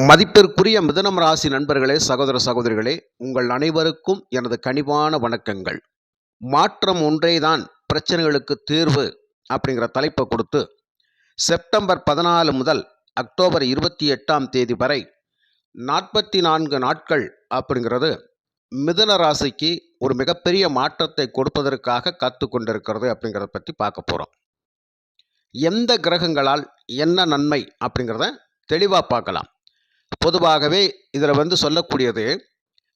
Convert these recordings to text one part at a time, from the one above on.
மதிப்பிற்குரிய மிதுனம் ராசி நண்பர்களே, சகோதர சகோதரிகளே, உங்கள் அனைவருக்கும் எனது கனிவான வணக்கங்கள். மாற்றம் ஒன்றேதான் பிரச்சனைகளுக்கு தீர்வு அப்படிங்கிற தலைப்பை கொடுத்து செப்டம்பர் 14 முதல் அக்டோபர் 28 வரை 44 நாட்கள் அப்படிங்கிறது மிதுன ராசிக்கு ஒரு மிகப்பெரிய மாற்றத்தை கொடுப்பதற்காக காத்து கொண்டிருக்கிறது அப்படிங்கிறத பற்றி பார்க்க போகிறோம். எந்த கிரகங்களால் என்ன நன்மை அப்படிங்கிறத தெளிவாக பார்க்கலாம். பொதுவாகவே இதில் சொல்லக்கூடியது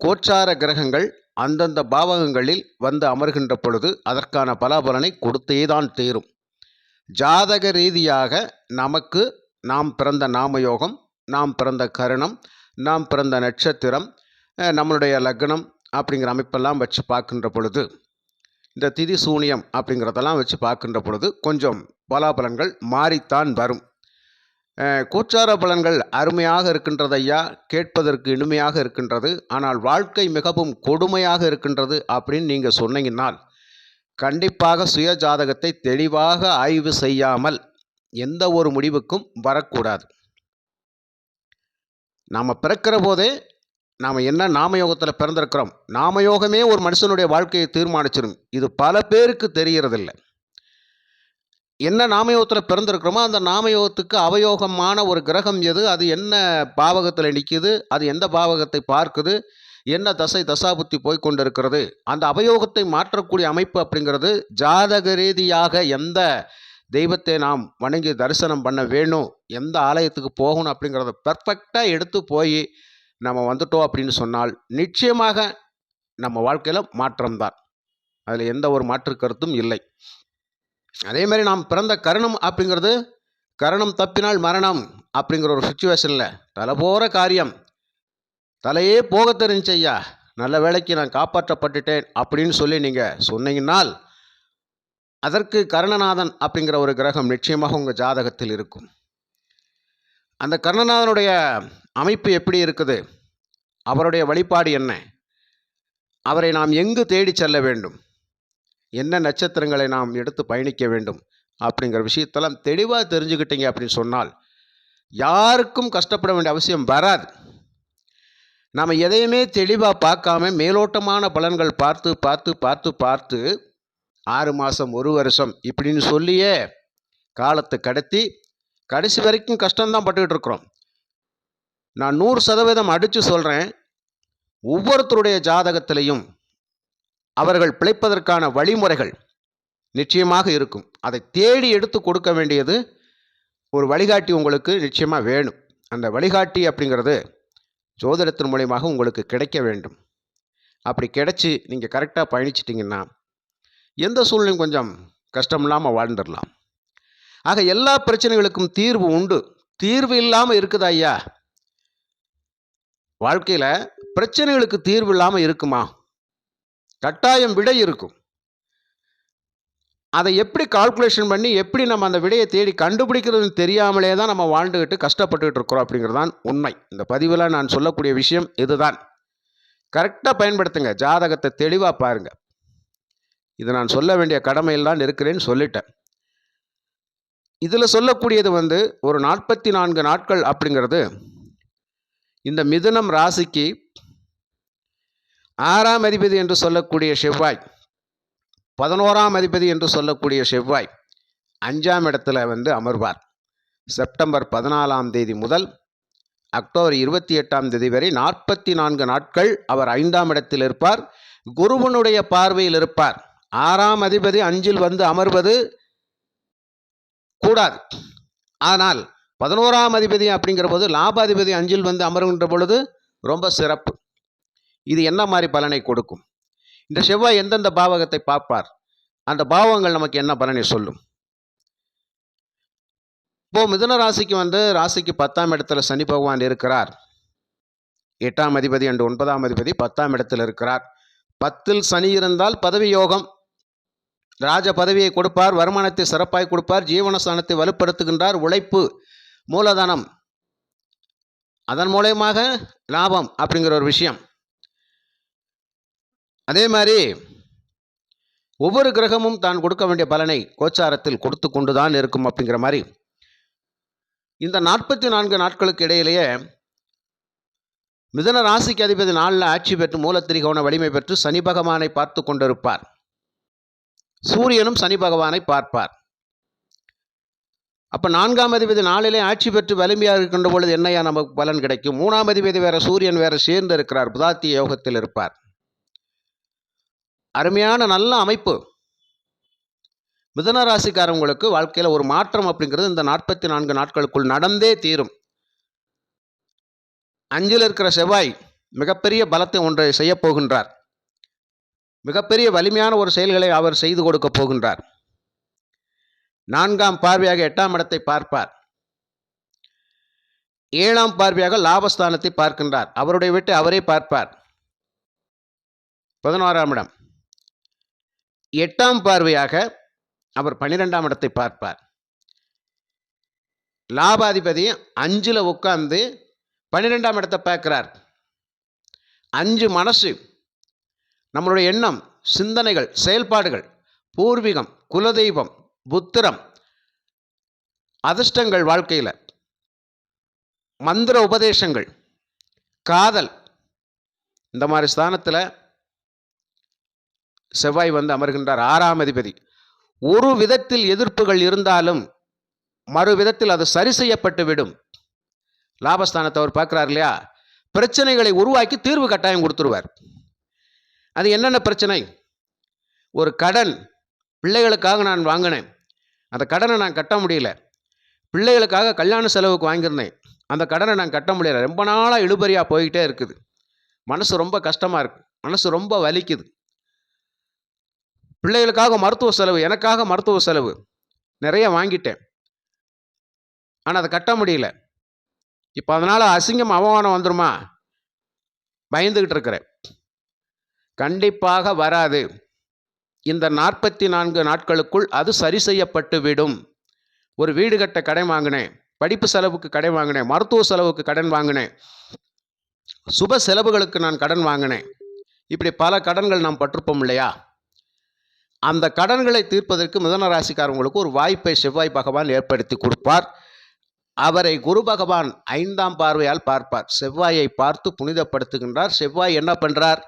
கோச்சார கிரகங்கள் அந்தந்த பாவகங்களில் வந்து அமர்கின்ற பொழுது அதற்கான பலாபலனை கொடுத்தேதான் தீரும். ஜாதக ரீதியாக நமக்கு நாம் பிறந்த நாமயோகம், நாம் பிறந்த கரணம், நாம் பிறந்த நட்சத்திரம், நம்மளுடைய லக்னம் அப்படிங்கிற அமைப்பெல்லாம் வச்சு பார்க்கின்ற பொழுது, இந்த திதி சூனியம் அப்படிங்கிறதெல்லாம் வச்சு பார்க்கின்ற பொழுது கொஞ்சம் பலாபலன்கள் மாறித்தான் வரும். கோச்சார பலன்கள் அருமையாக இருக்கின்றது ஐயா, கேட்பதற்கு இனிமையாக இருக்கின்றது, ஆனால் வாழ்க்கை மிகவும் கொடுமையாக இருக்கின்றது அப்படின்னு நீங்கள் சொன்னீங்கன்னால் கண்டிப்பாக சுய ஜாதகத்தை தெளிவாக ஆய்வு செய்யாமல் எந்த ஒரு முடிவுக்கும் வரக்கூடாது. நாம் பிறக்கிற போதே நாம் என்ன நாமயோகத்தில் பிறந்திருக்கிறோம், நாமயோகமே ஒரு மனுஷனுடைய வாழ்க்கையை தீர்மானிச்சிடும். இது பல பேருக்கு தெரிகிறதில்லை. என்ன நாமயோகத்தில் பிறந்திருக்கிறோமோ அந்த நாமயோகத்துக்கு அவயோகமான ஒரு கிரகம் எது, அது என்ன பாவகத்தில் நிற்கிது, அது எந்த பாவகத்தை பார்க்குது, என்ன தசை தசாபுத்தி போய்கொண்டு இருக்கிறது, அந்த அவயோகத்தை மாற்றக்கூடிய அமைப்பு அப்படிங்கிறது ஜாதக ரீதியாக எந்த தெய்வத்தை நாம் வணங்கி தரிசனம் பண்ண வேணும், எந்த ஆலயத்துக்கு போகணும் அப்படிங்கிறத பெர்ஃபெக்டாக எடுத்து போய் நம்ம வந்துட்டோம் அப்படின்னு சொன்னால் நிச்சயமாக நம்ம வாழ்க்கையில் மாற்றம்தான். அதில் எந்த ஒரு மாற்று கருத்தும் இல்லை. அதே மாதிரி நாம் பிறந்த கரணம் அப்படிங்கிறது, கரணம் தப்பினால் மரணம் அப்படிங்கிற ஒரு சுச்சுவேஷனில் தலை போகிற காரியம், தலையே போக தெரிஞ்சு ஐயா, நல்ல வேளைக்கு நான் காப்பாற்றப்பட்டுட்டேன் அப்படின்னு சொல்லி நீங்கள் சொன்னீங்கன்னால் அதற்கு கர்ணநாதன் அப்படிங்கிற ஒரு கிரகம் நிச்சயமாக உங்கள் ஜாதகத்தில் இருக்கும். அந்த கர்ணநாதனுடைய அமைப்பு எப்படி இருக்குது, அவருடைய வழிபாடு என்ன, அவரை நாம் எங்கு தேடி செல்ல வேண்டும், என்ன நட்சத்திரங்களை நாம் எடுத்து பயணிக்க வேண்டும் அப்படிங்கிற விஷயத்தெல்லாம் தெளிவாக தெரிஞ்சுக்கிட்டீங்க அப்படின்னு சொன்னால் யாருக்கும் கஷ்டப்பட வேண்டிய அவசியம் வராது. நாம் எதையுமே தெளிவாக பார்க்காம மேலோட்டமான பலன்கள் பார்த்து பார்த்து பார்த்து பார்த்து 6 மாதம் 1 வருஷம் இப்படின்னு சொல்லியே காலத்தை கடத்தி கடைசி வரைக்கும் கஷ்டம்தான் பட்டுக்கிட்டு இருக்கிறோம். நான் 100% அடித்து சொல்கிறேன், ஒவ்வொருத்தருடைய ஜாதகத்திலையும் அவர்கள் பிழைப்பதற்கான வழிமுறைகள் நிச்சயமாக இருக்கும். அதை தேடி எடுத்து கொடுக்க வேண்டியது ஒரு வழிகாட்டி உங்களுக்கு நிச்சயமாக வேணும். அந்த வழிகாட்டி அப்படிங்கிறது ஜோதிடத்தின் மூலமாக உங்களுக்கு கிடைக்க வேண்டும். அப்படி கிடைச்சி நீங்கள் கரெக்டாக பயணிச்சிட்டிங்கன்னா எந்த சூழ்நிலையும் கொஞ்சம் கஷ்டம் இல்லாமல் வாழ்ந்துடலாம். ஆக எல்லா பிரச்சனைகளுக்கும் தீர்வு உண்டு. தீர்வு இல்லாமல் இருக்குதா ஐயா? வாழ்க்கையில் பிரச்சனைகளுக்கு தீர்வு இல்லாமல் இருக்குமா? கட்டாயம் விடை இருக்கும். அதை எப்படி கால்குலேஷன் பண்ணி எப்படி நம்ம அந்த விடையை தேடி கண்டுபிடிக்கிறதுன்னு தெரியாமலே தான் நம்ம வாழ்ந்துக்கிட்டு கஷ்டப்பட்டுக்கிட்டு இருக்கிறோம் அப்படிங்கிறது தான் உண்மை. இந்த பதிவில் நான் சொல்லக்கூடிய விஷயம் இதுதான். கரெக்டாக பயன்படுத்துங்க, ஜாதகத்தை தெளிவாக பாருங்கள். இது நான் சொல்ல வேண்டிய கடமையில் தான் இருக்கிறேன்னு சொல்லிட்டேன். இதில் சொல்லக்கூடியது ஒரு 44 நாட்கள் அப்படிங்கிறது இந்த மிதுனம் ராசிக்கு 6ஆம் அதிபதி என்று சொல்லக்கூடிய செவ்வாய், 11ஆம் அதிபதி என்று சொல்லக்கூடிய செவ்வாய் 5ஆம் இடத்துல அமர்வார். செப்டம்பர் 14 முதல் அக்டோபர் 28 வரை 44 நாட்கள் அவர் 5ஆம் இடத்தில் இருப்பார். குருவனுடைய பார்வையில் இருப்பார். 6ஆம் அதிபதி 5இல் அமர்வது கூடாது. ஆனால் 11ஆம் அதிபதி அப்படிங்கிற போது லாபாதிபதி 5இல் அமர்கின்ற பொழுது ரொம்ப சிறப்பு. இது என்ன மாதிரி பலனை கொடுக்கும்? இந்த செவ்வாய் எந்தெந்த பாவகத்தை பார்ப்பார், அந்த பாவங்கள் நமக்கு என்ன பலனை சொல்லும்? இப்போ மிதுன ராசிக்கு ராசிக்கு 10ஆம் இடத்துல சனி பகவான் இருக்கிறார். 8ஆம் அதிபதி அண்டு 9ஆம் அதிபதி 10ஆம் இடத்தில் இருக்கிறார். 10இல் சனி இருந்தால் பதவி யோகம், ராஜ பதவியை கொடுப்பார், வருமானத்தை சிறப்பாய் கொடுப்பார், ஜீவனஸ்தானத்தை வலுப்படுத்துகின்றார், உழைப்பு மூலதனம், அதன் மூலயமாக லாபம் அப்படிங்கிற ஒரு விஷயம். அதே மாதிரி ஒவ்வொரு கிரகமும் தான் கொடுக்க வேண்டிய பலனை கோச்சாரத்தில் கொடுத்து கொண்டு தான் இருக்கும் அப்படிங்கிற மாதிரி இந்த 44 நாட்களுக்கு இடையிலேயே மிதுன ராசிக்கு அதிபதி 4ல் ஆட்சி பெற்று மூலத்திரிகோண வலிமை பெற்று சனி பகவானை பார்த்து கொண்டிருப்பார். சூரியனும் சனி பகவானை பார்ப்பார். அப்போ 4ஆம் அதிபதி 4லே ஆட்சி பெற்று வலிமையாக இருக்கின்ற பொழுது என்னையா நமக்கு பலன் கிடைக்கும்? 3ஆம் அதிபதி வேற சூரியன் வேற சேர்ந்து இருக்கிறார், புதாத்திய யோகத்தில் இருப்பார். அருமையான நல்ல அமைப்பு. மிதுன ராசிக்காரங்களுக்கு வாழ்க்கையில் ஒரு மாற்றம் அப்படிங்கிறது இந்த 44 நாட்களுக்குள் நடந்தே தீரும். 5ல் இருக்கிற செவ்வாய் மிகப்பெரிய பலத்தை ஒன்றை செய்ய போகின்றார். மிகப்பெரிய வலிமையான ஒரு செயல்களை அவர் செய்து கொடுக்க போகின்றார். 4ஆம் பார்வையாக 8ஆம் இடத்தை பார்ப்பார். 7ஆம் பார்வையாக லாபஸ்தானத்தை பார்க்கின்றார். அவருடைய வீட்டை அவரே பார்ப்பார். 11ஆம் இடம். 8ஆம் பார்வையாக அவர் 12ஆம் இடத்தை பார்ப்பார். லாபாதிபதி 5ல் உட்கார்ந்து 12ஆம் இடத்தை பார்க்கிறார். 5 மனசு, நம்மளுடைய எண்ணம், சிந்தனைகள், செயல்பாடுகள், பூர்வீகம், குலதெய்வம், புத்திரம், அதிர்ஷ்டங்கள், வாழ்க்கையில் மந்திர உபதேசங்கள், காதல், இந்த மாதிரி ஸ்தானத்தில் செவ்வாய் வந்து அமர்கின்றார். 6ஆம் அதிபதி. ஒரு விதத்தில் எதிர்ப்புகள் இருந்தாலும் மறு விதத்தில் அது சரி செய்யப்பட்டு விடும். லாபஸ்தானத்தை அவர் பார்க்கிறார் இல்லையா? பிரச்சனைகளை உருவாக்கி தீர்வு கட்டாயம் கொடுத்துருவார். அது என்னென்ன பிரச்சனை? ஒரு கடன் பிள்ளைகளுக்காக நான் வாங்கினேன், அந்த கடனை நான் கட்ட முடியல. பிள்ளைகளுக்காக கல்யாண செலவுக்கு வாங்கியிருந்தேன், அந்த கடனை நான் கட்ட முடியல. ரொம்ப நாளாக இழுபறியாக போய்கிட்டே இருக்குது. மனசு ரொம்ப கஷ்டமாக இருக்குது, மனசு ரொம்ப வலிக்குது. பிள்ளைகளுக்காக மருத்துவ செலவு, எனக்காக மருத்துவ செலவு நிறைய வாங்கிட்டேன், ஆனால் அதை கட்ட முடியல. இப்போ அதனால் அசிங்கம் அவமானம் வந்துருமா? பயந்துக்கிட்டு இருக்கிறேன். கண்டிப்பாக வராது. இந்த 44 நாட்களுக்குள் அது சரி செய்யப்பட்டு விடும். ஒரு வீடு கட்ட கடன் வாங்கினேன், படிப்பு செலவுக்கு கடன் வாங்கினேன், மருத்துவ செலவுக்கு கடன் வாங்கினேன், சுப செலவுகளுக்கு நான் கடன் வாங்கினேன். இப்படி பல கடன்கள் நாம் பட்டிருப்போம் இல்லையா? அந்த கடன்களை தீர்ப்பதற்கு மிதுன ராசிக்காரங்களுக்கு ஒரு வாய்ப்பை செவ்வாய் பகவான் ஏற்படுத்தி கொடுப்பார். அவரை குரு பகவான் 5ஆம் பார்வையால் பார்ப்பார். செவ்வாயை பார்த்து புனிதப்படுத்துகின்றார். செவ்வாய் என்ன பண்றார்?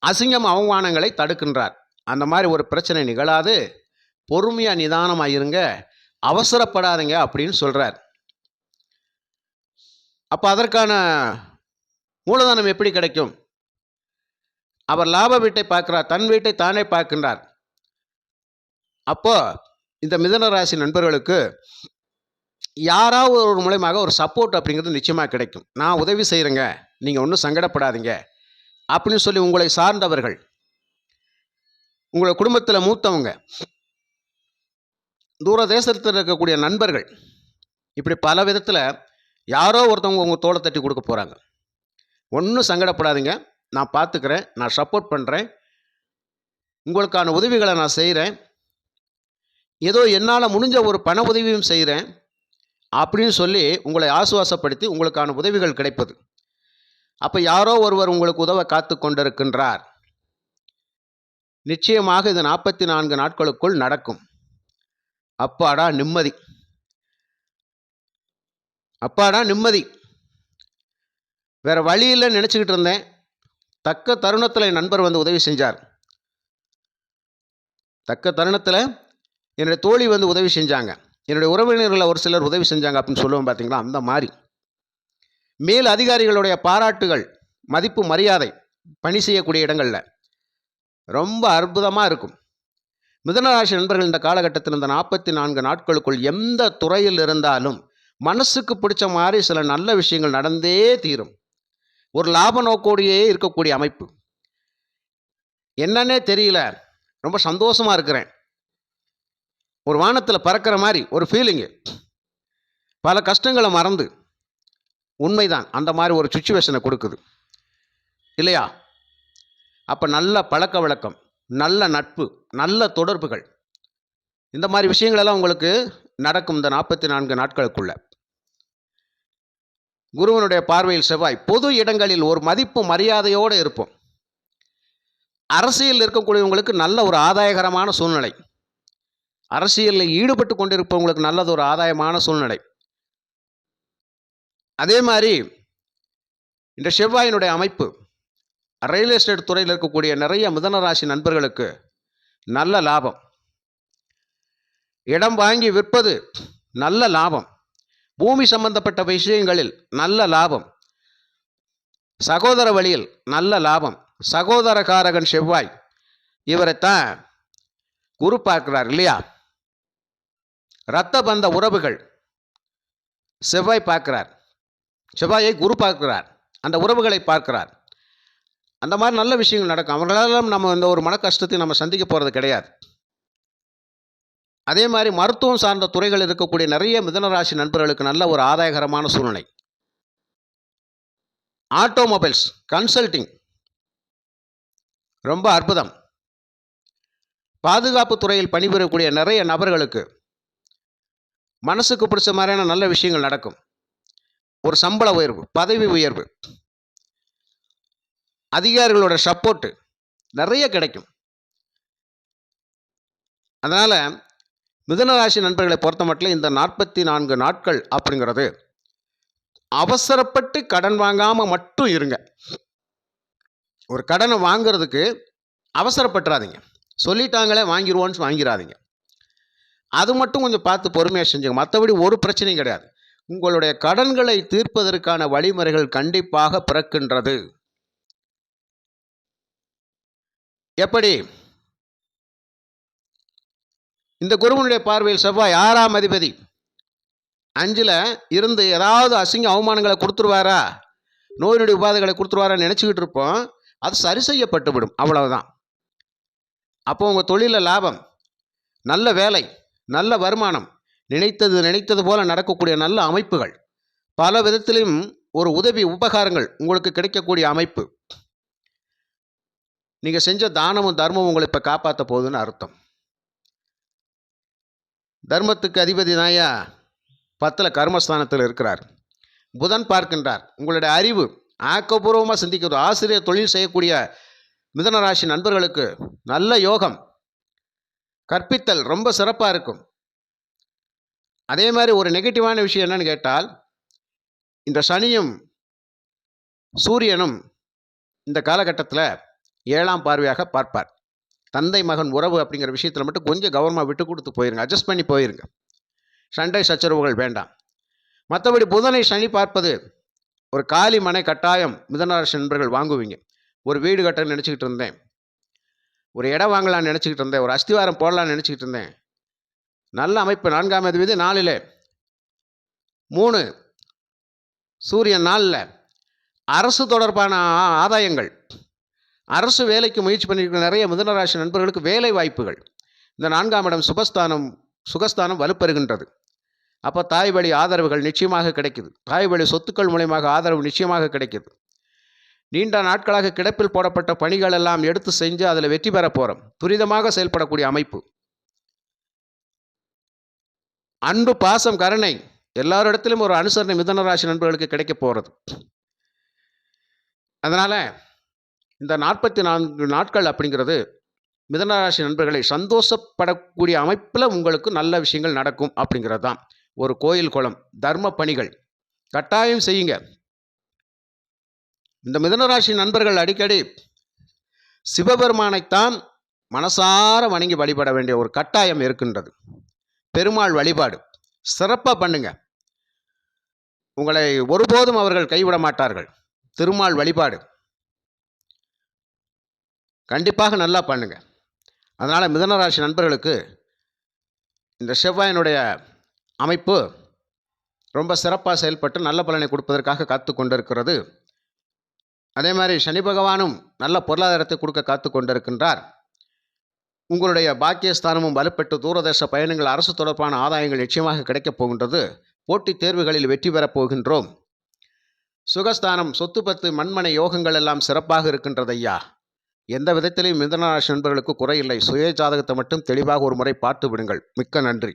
அசிங்கம் அவமானங்களை தடுக்கின்றார். அந்த மாதிரி ஒரு பிரச்சனை நிகழாது, பொறுமையா நிதானமா இருங்க, அவசரப்படாதீங்க அப்படின்னு சொல்றார். அப்ப அதற்கான மூலதனம் எப்படி கிடைக்கும்? அவர் லாப வீட்டை பார்க்கிறார், தன் வீட்டை தானே பார்க்கின்றார். அப்போ இந்த மிதுன ராசி நண்பர்களுக்கு யாராவது ஒரு மூலமாக ஒரு சப்போர்ட் அப்படிங்கிறது நிச்சயமாக கிடைக்கும். நான் உதவி செய்கிறேங்க, நீங்கள் ஒன்றும் சங்கடப்படாதீங்க அப்படின்னு சொல்லி உங்களை சார்ந்தவர்கள், உங்களை குடும்பத்தில் மூத்தவங்க, தூர தேசத்தில் இருக்கக்கூடிய நண்பர்கள், இப்படி பல விதத்தில் யாரோ ஒருத்தவங்க உங்கள் தோளை தட்டி கொடுக்க போகிறாங்க. ஒன்றும் சங்கடப்படாதீங்க, நான் பார்த்துக்கிறேன், நான் சப்போர்ட் பண்ணுறேன், உங்களுக்கான உதவிகளை நான் செய்கிறேன், ஏதோ என்னால் முடிஞ்ச ஒரு பண உதவியும் செய்கிறேன் அப்படின்னு சொல்லி உங்களை ஆசுவாசப்படுத்தி உங்களுக்கான உதவிகள் கிடைப்பது. அப்போ யாரோ ஒருவர் உங்களுக்கு உதவ காத்து கொண்டிருக்கின்றார். நிச்சயமாக இது 44 நாட்களுக்குள் நடக்கும். அப்பாடா நிம்மதி, அப்பாடா நிம்மதி. வேற வழியில் நினச்சிக்கிட்டு இருந்தேன், தக்க தருணத்தில் என் நண்பர் வந்து உதவி செஞ்சார், தக்க தருணத்தில் என்னுடைய தோழி வந்து உதவி செஞ்சாங்க, என்னுடைய உறவினர்களில் ஒரு சிலர் உதவி செஞ்சாங்க அப்படின்னு சொல்லுவோம் பார்த்தீங்களா? அந்த மாதிரி மேல் அதிகாரிகளுடைய பாராட்டுகள், மதிப்பு, மரியாதை, பணி செய்யக்கூடிய இடங்களில் ரொம்ப அற்புதமாக இருக்கும். மிதுனராசி நண்பர்கள் இந்த காலகட்டத்தில் இந்த 44 நாட்களுக்குள் எந்த துறையில் இருந்தாலும் மனசுக்கு பிடிச்ச மாதிரி சில நல்ல விஷயங்கள் நடந்தே தீரும். ஒரு லாப நோக்கோடையே இருக்கக்கூடிய அமைப்பு. என்னன்னே தெரியல, ரொம்ப சந்தோஷமாக இருக்கிறேன், ஒரு வானத்தில் பறக்கிற மாதிரி ஒரு ஃபீலிங்கு, பல கஷ்டங்களை மறந்து. உண்மைதான், அந்த மாதிரி ஒரு சுச்சுவேஷனை கொடுக்குது இல்லையா? அப்போ நல்ல பழக்க வழக்கம், நல்ல நட்பு, நல்ல தொடர்புகள், இந்த மாதிரி விஷயங்களெல்லாம் உங்களுக்கு நடக்கும் இந்த 44 நாட்களுக்குள்ள. குருவனுடைய பார்வையில் செவ்வாய், பொது இடங்களில் ஒரு மதிப்பு மரியாதையோடு இருப்போம். அரசியலில் இருக்கக்கூடியவங்களுக்கு நல்ல ஒரு ஆதாயகரமான சூழ்நிலை, அரசியலில் ஈடுபட்டு கொண்டிருப்பவங்களுக்கு நல்லது ஒரு ஆதாயமான சூழ்நிலை. அதே மாதிரி இந்த செவ்வாயினுடைய அமைப்பு ரியல் எஸ்டேட் துறையில் இருக்கக்கூடிய நிறைய மிதுன ராசி நண்பர்களுக்கு நல்ல லாபம். இடம் வாங்கி விற்பது நல்ல லாபம். பூமி சம்பந்தப்பட்ட விஷயங்களில் நல்ல லாபம். சகோதர வழியில் நல்ல லாபம். சகோதரகாரகன் செவ்வாய், இவரைத்தான் குரு பார்க்கிறார் இல்லையா? இரத்த பந்த உறவுகள் செவ்வாய் பார்க்கிறார். செவ்வாயை குரு பார்க்கிறார். அந்த உறவுகளை பார்க்கிறார். அந்த மாதிரி நல்ல விஷயங்கள் நடக்கும். அவர்களாலும் நம்ம இந்த ஒரு மன கஷ்டத்தை நம்ம சந்திக்க போகிறது கிடையாது. அதே மாதிரி மருத்துவம் சார்ந்த துறைகள் இருக்கக்கூடிய நிறைய மிதுனராசி நண்பர்களுக்கு நல்ல ஒரு ஆதாயகரமான சூழ்நிலை. ஆட்டோமொபைல்ஸ், கன்சல்டிங் ரொம்ப அற்புதம். பாதுகாப்பு துறையில் பணிபுரியக்கூடிய நிறைய நபர்களுக்கு மனசுக்கு பிடிச்ச மாதிரியான நல்ல விஷயங்கள் நடக்கும். ஒரு சம்பள உயர்வு, பதவி உயர்வு, அதிகாரிகளோட சப்போர்ட்டு நிறைய கிடைக்கும். அதனால் மிதுனராசி நண்பர்களை பொறுத்த மட்டும் இந்த 44 நாட்கள் அப்படிங்கிறது அவசரப்பட்டு கடன் வாங்காமல் மட்டும் இருங்க. ஒரு கடனை வாங்கிறதுக்கு அவசரப்பட்டுறாதீங்க. சொல்லிட்டாங்களே வாங்கிடுவோன்னு வாங்கிடாதீங்க. அது மட்டும் கொஞ்சம் பார்த்து பொறுமையாக செஞ்சுங்க. மற்றபடி ஒரு பிரச்சனையும் கிடையாது. உங்களுடைய கடன்களை தீர்ப்பதற்கான வழிமுறைகள் கண்டிப்பாக பிறக்கின்றது. எப்படி? இந்த குருவனுடைய பார்வையில் செவ்வாய் 6ஆம் அதிபதி 5ல் இருந்து ஏதாவது அசிங்க அவமானங்களை கொடுத்துருவாரா, நோயினுடைய உபாதைகளை கொடுத்துருவாரான்னு நினச்சிக்கிட்டு இருப்போம். அது சரி செய்யப்பட்டு விடும், அவ்வளவுதான். அப்போ உங்கள் தொழிலில் லாபம், நல்ல வேலை, நல்ல வருமானம், நினைத்தது போல நடக்கக்கூடிய நல்ல அமைப்புகள், பல விதத்திலும் ஒரு உதவி உபகாரங்கள் உங்களுக்கு கிடைக்கக்கூடிய அமைப்பு. நீங்கள் செஞ்ச தானமும் தர்மமும் உங்களை இப்போ காப்பாற்ற போகுதுன்னு அர்த்தம். தர்மத்துக்கு அதிபதி தாயா 10ல் கர்மஸ்தானத்தில் இருக்கிறார். புதன் பார்க்கின்றார். உங்களுடைய அறிவு, ஆக்கப்பூர்வமாக சிந்திக்கிறது. ஆசிரியர் தொழில் செய்யக்கூடிய மிதுனராசி நண்பர்களுக்கு நல்ல யோகம், கற்பித்தல் ரொம்ப சிறப்பாக இருக்கும். அதே மாதிரி ஒரு நெகட்டிவான விஷயம் என்னன்னு கேட்டால், இந்த சனியும் சூரியனும் இந்த காலகட்டத்தில் 7ஆம் பார்வையாக பார்ப்பார். தந்தை மகன் உறவு அப்படிங்கிற விஷயத்தில் மட்டும் கொஞ்சம் கவனமாக விட்டு கொடுத்து போயிருங்க, அட்ஜஸ்ட் பண்ணி போயிருங்க. சண்டை சச்சரவுகள் வேண்டாம். மற்றபடி புதனை சனி பார்ப்பது, ஒரு காலி மனை கட்டாயம் மிதுனராசி நண்பர்கள் வாங்குவீங்க. ஒரு வீடு கட்டணும்னு நினச்சிக்கிட்டு இருந்தேன், ஒரு இடம் வாங்கலான்னு நினச்சிக்கிட்டு இருந்தேன், ஒரு அஸ்திவாரம் போடலான்னு நினச்சிக்கிட்டு இருந்தேன். நல்ல அமைப்பு. 4ஆம் அதிபதி 4ல், 3 சூரியன் 4ல். அரசு தொடர்பான ஆதாயங்கள், அரசு வேலைக்கு முயற்சி பண்ணியிருக்கிற நிறைய மிதுனராசி நண்பர்களுக்கு வேலை வாய்ப்புகள். இந்த 4ஆம் இடம் சுகஸ்தானம் வலுப்பெறுகின்றது. அப்போ தாய் வழி ஆதரவுகள் நிச்சயமாக கிடைக்குது. தாய் வழி சொத்துக்கள் மூலமாக ஆதரவு நிச்சயமாக கிடைக்குது. நீண்ட நாட்களாக கிடப்பில் போடப்பட்ட பணிகள் எல்லாம் எடுத்து செஞ்சு அதில் வெற்றி பெற போகிறோம். துரிதமாக செயல்படக்கூடிய அமைப்பு. அன்பு, பாசம், கருணை எல்லாரிடத்திலும் ஒரு அனுசரணை மிதுனராசி நண்பர்களுக்கு கிடைக்க போகிறது. அதனால் இந்த 44 நாட்கள் அப்படிங்கிறது மிதுனராசி நண்பர்களை சந்தோஷப்படக்கூடிய அமைப்பில் உங்களுக்கு நல்ல விஷயங்கள் நடக்கும் அப்படிங்கிறது தான். ஒரு கோயில் குளம், தர்ம பணிகள் கட்டாயம் செய்யுங்க. இந்த மிதுனராசி நண்பர்கள் அடிக்கடி சிவபெருமானைத்தான் மனசார வணங்கி வழிபட வேண்டிய ஒரு கட்டாயம் இருக்கின்றது. பெருமாள் வழிபாடு சிறப்பாக பண்ணுங்க. உங்களை ஒருபோதும் அவர்கள் கைவிட மாட்டார்கள். திருமால் வழிபாடு கண்டிப்பாக நல்லா பண்ணுங்க. அதனால் மிதுனராசி நண்பர்களுக்கு இந்த செவ்வாயினுடைய அமைப்பு ரொம்ப சிறப்பாக செயல்பட்டு நல்ல பலனை கொடுப்பதற்காக காத்து கொண்டிருக்கிறது. அதே மாதிரி சனி பகவானும் நல்ல பொருளாதாரத்தை கொடுக்க காத்து கொண்டிருக்கின்றார். உங்களுடைய பாக்கியஸ்தானமும் வலுப்பெற்று தூரதேச பயணங்கள், அரசு தொடர்பான ஆதாயங்கள் நிச்சயமாக கிடைக்கப் போகின்றது. போட்டித் தேர்வுகளில் வெற்றி பெறப் போகின்றோம். சுகஸ்தானம், சொத்து பத்து, மண்மனை யோகங்கள் எல்லாம் சிறப்பாக இருக்கின்றது ஐயா. எந்த விதத்திலையும் மிதுனராசி நண்பர்களுக்கு குறையில்லை. சுய ஜாதகத்தை மட்டும் தெளிவாக ஒரு முறை பார்த்து விடுங்கள். மிக்க நன்றி.